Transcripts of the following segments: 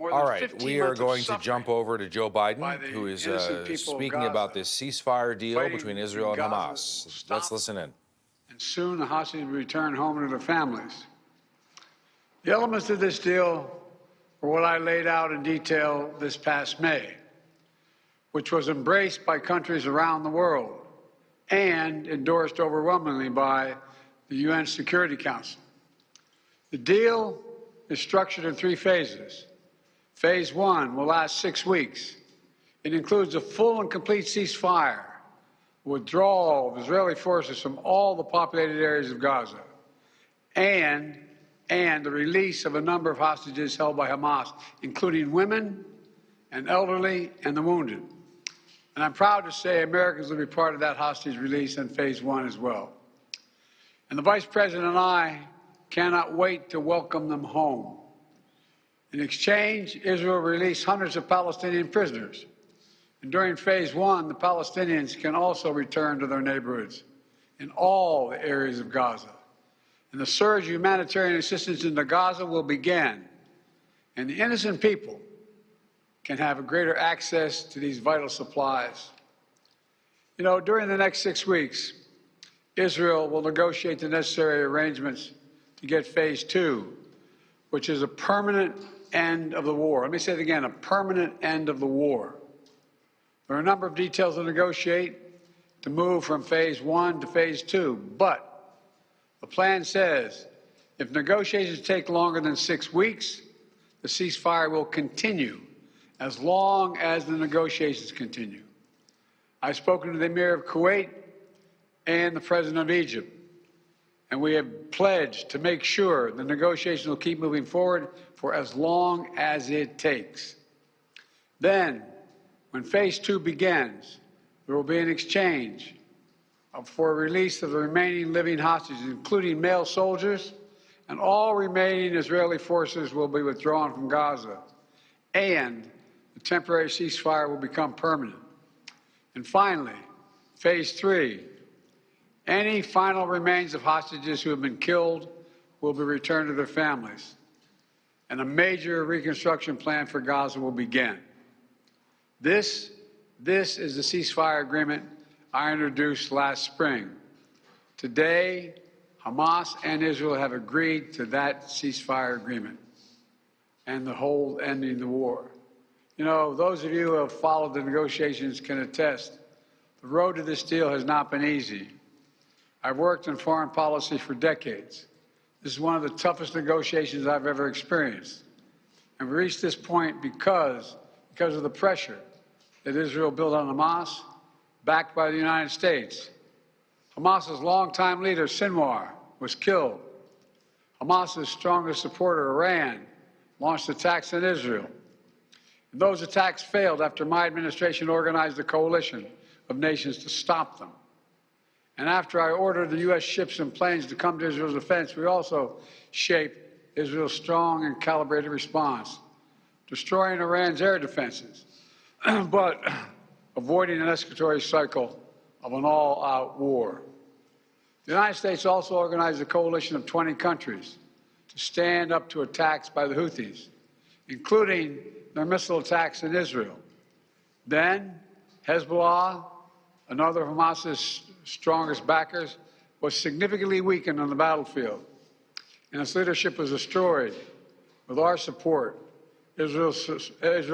All right, we are going to jump over to Joe Biden, who is speaking about this ceasefire deal between Israel and Hamas. Let's listen in. And soon the hostages will return home to their families. The elements of this deal were what I laid out in detail this past May, which was embraced by countries around the world and endorsed overwhelmingly by the UN Security Council. The deal is structured in 3 phases. Phase 1 will last 6 weeks. It includes a full and complete ceasefire, withdrawal of Israeli forces from all the populated areas of Gaza, and the release of a number of hostages held by Hamas, including women and elderly and the wounded. And I'm proud to say Americans will be part of that hostage release in Phase 1 as well. And the Vice President and I cannot wait to welcome them home. In exchange, Israel released hundreds of Palestinian prisoners. And during Phase 1, the Palestinians can also return to their neighborhoods in all the areas of Gaza. And the surge of humanitarian assistance into Gaza will begin. And the innocent people can have a greater access to these vital supplies. You know, during the next 6 weeks, Israel will negotiate the necessary arrangements to get Phase 2, which is a permanent end of the war. Let me say it again, a permanent end of the war. There are a number of details to negotiate to move from Phase 1 to Phase 2, but the plan says if negotiations take longer than 6 weeks, the ceasefire will continue as long as the negotiations continue. I've spoken to the Emir of Kuwait and the President of Egypt, and we have pledged to make sure the negotiations will keep moving forward for as long as it takes. Then, when Phase 2 begins, there will be an exchange for release of the remaining living hostages, including male soldiers, and all remaining Israeli forces will be withdrawn from Gaza, and the temporary ceasefire will become permanent. And finally, Phase 3, any final remains of hostages who have been killed will be returned to their families, and a major reconstruction plan for Gaza will begin. This is the ceasefire agreement I introduced last spring. Today, Hamas and Israel have agreed to that ceasefire agreement and the whole ending the war. You know, those of you who have followed the negotiations can attest, the road to this deal has not been easy. I've worked in foreign policy for decades. This is one of the toughest negotiations I've ever experienced. And we reached this point because of the pressure that Israel built on Hamas, backed by the United States. Hamas's longtime leader, Sinwar, was killed. Hamas's strongest supporter, Iran, launched attacks on Israel. And those attacks failed after my administration organized a coalition of nations to stop them. And after I ordered the U.S. ships and planes to come to Israel's defense, we also shaped Israel's strong and calibrated response, destroying Iran's air defenses, but avoiding an escalatory cycle of an all-out war. The United States also organized a coalition of 20 countries to stand up to attacks by the Houthis, including their missile attacks in Israel. Then Hezbollah, another of Hamas's strongest backers, was significantly weakened on the battlefield, and its leadership was destroyed. With our support, Israel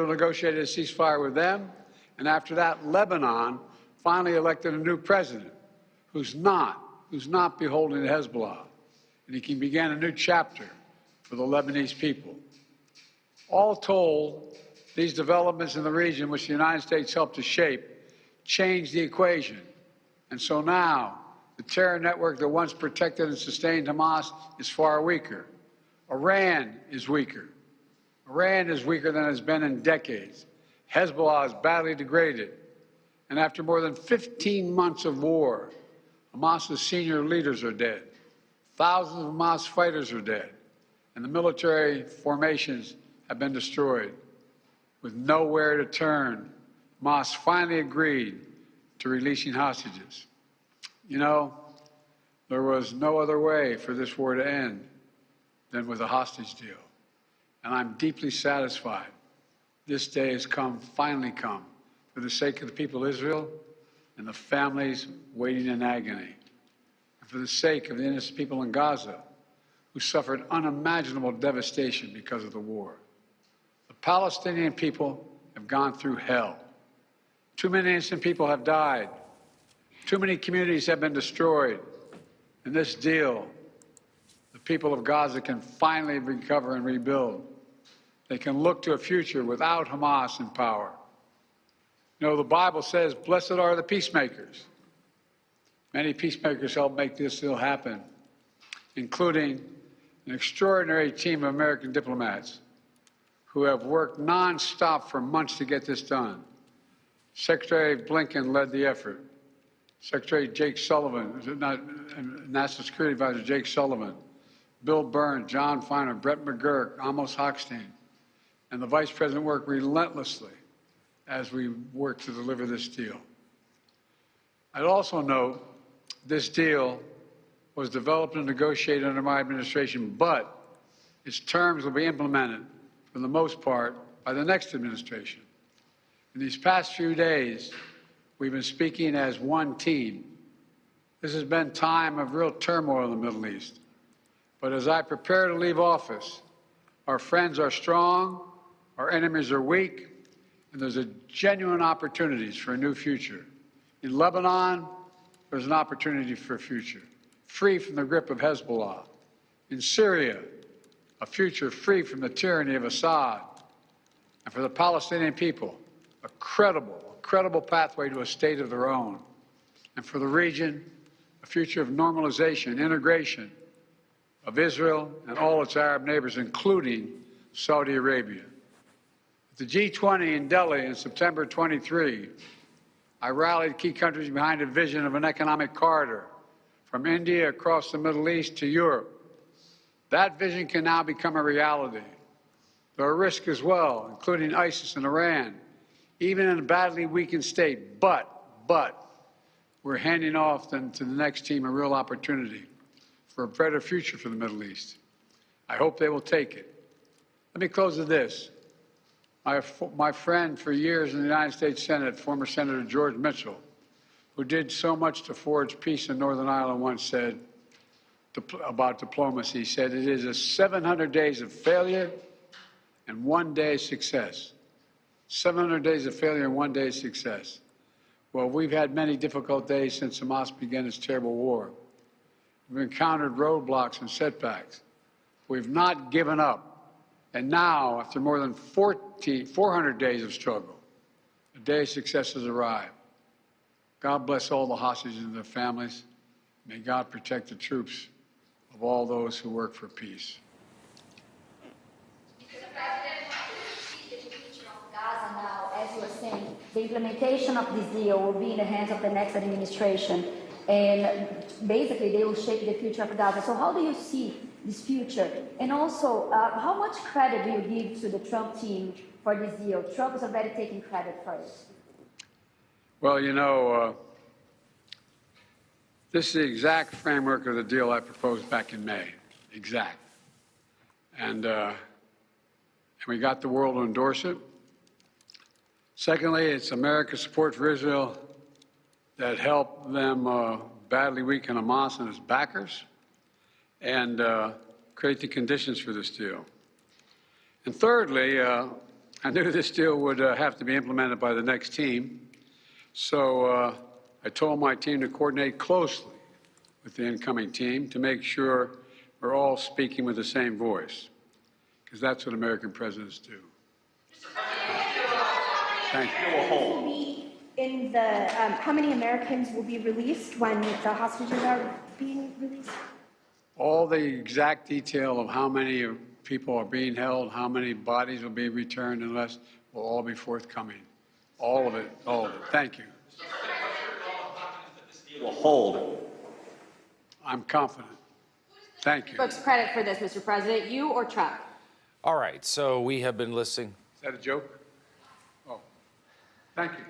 negotiated a ceasefire with them, and after that, Lebanon finally elected a new president who's not beholden to Hezbollah, and he can begin a new chapter for the Lebanese people. All told, these developments in the region, which the United States helped to shape, changed the equation. And so now, the terror network that once protected and sustained Hamas is far weaker. Iran is weaker. Iran is weaker than it's been in decades. Hezbollah is badly degraded. And after more than 15 months of war, Hamas's senior leaders are dead. Thousands of Hamas fighters are dead. And the military formations have been destroyed. With nowhere to turn, Hamas finally agreed to releasing hostages. You know, there was no other way for this war to end than with a hostage deal. and I'm deeply satisfied this day has finally come, for the sake of the people of Israel and the families waiting in agony, and for the sake of the innocent people in Gaza who suffered unimaginable devastation because of the war. The Palestinian people have gone through hell. Too many innocent people have died. Too many communities have been destroyed. In this deal, the people of Gaza can finally recover and rebuild. They can look to a future without Hamas in power. You know, the Bible says, blessed are the peacemakers. Many peacemakers helped make this deal happen, including an extraordinary team of American diplomats who have worked nonstop for months to get this done. Secretary Blinken led the effort. Secretary Jake Sullivan, National Security Advisor Jake Sullivan, Bill Burns, John Feiner, Brett McGurk, Amos Hochstein, and the Vice President worked relentlessly as we worked to deliver this deal. I'd also note this deal was developed and negotiated under my administration, but its terms will be implemented, for the most part, by the next administration. In these past few days, we've been speaking as one team. This has been a time of real turmoil in the Middle East. But as I prepare to leave office, our friends are strong, our enemies are weak, and there's a genuine opportunities for a new future. In Lebanon, there's an opportunity for a future, free from the grip of Hezbollah. In Syria, a future free from the tyranny of Assad. And for the Palestinian people, a credible pathway to a state of their own. And for the region, a future of normalization, integration of Israel and all its Arab neighbors, including Saudi Arabia. At the G20 in Delhi in September 23, I rallied key countries behind a vision of an economic corridor from India across the Middle East to Europe. That vision can now become a reality. There are risks as well, including ISIS and Iran, even in a badly weakened state. But we're handing off to the next team a real opportunity for a better future for the Middle East. I hope they will take it. Let me close with this. My friend for years in the United States Senate, former Senator George Mitchell, who did so much to forge peace in Northern Ireland, once said about diplomacy, he said, it is 700 days of failure and 1 day of success. 700 days of failure and 1 day of success. Well, we've had many difficult days since Hamas began its terrible war. We've encountered roadblocks and setbacks. We've not given up. And now, after more than 400 days of struggle, a day of success has arrived. God bless all the hostages and their families. May God protect the troops of all those who work for peace. Gaza now, as you were saying, the implementation of this deal will be in the hands of the next administration, and basically they will shape the future of Gaza. So how do you see this future? And also, how much credit do you give to the Trump team for this deal? Trump is already taking credit for it. Well, you know, this is the exact framework of the deal I proposed back in May. Exact. And we got the world to endorse it. Secondly, it's America's support for Israel that helped them badly weaken Hamas and its backers and create the conditions for this deal. And thirdly, I knew this deal would have to be implemented by the next team, so I told my team to coordinate closely with the incoming team to make sure we're all speaking with the same voice, because that's what American presidents do. Thank you. Will be in the, how many Americans will be released when the hostages are being released? All the exact detail of how many people are being held, how many bodies will be returned and less, will all be forthcoming. All of it, all of it. Thank you. Will hold. I'm confident. Thank you. Folks, credit for this, Mr. President, you or Trump? All right, so we have been listening. Is that a joke? Oh, thank you.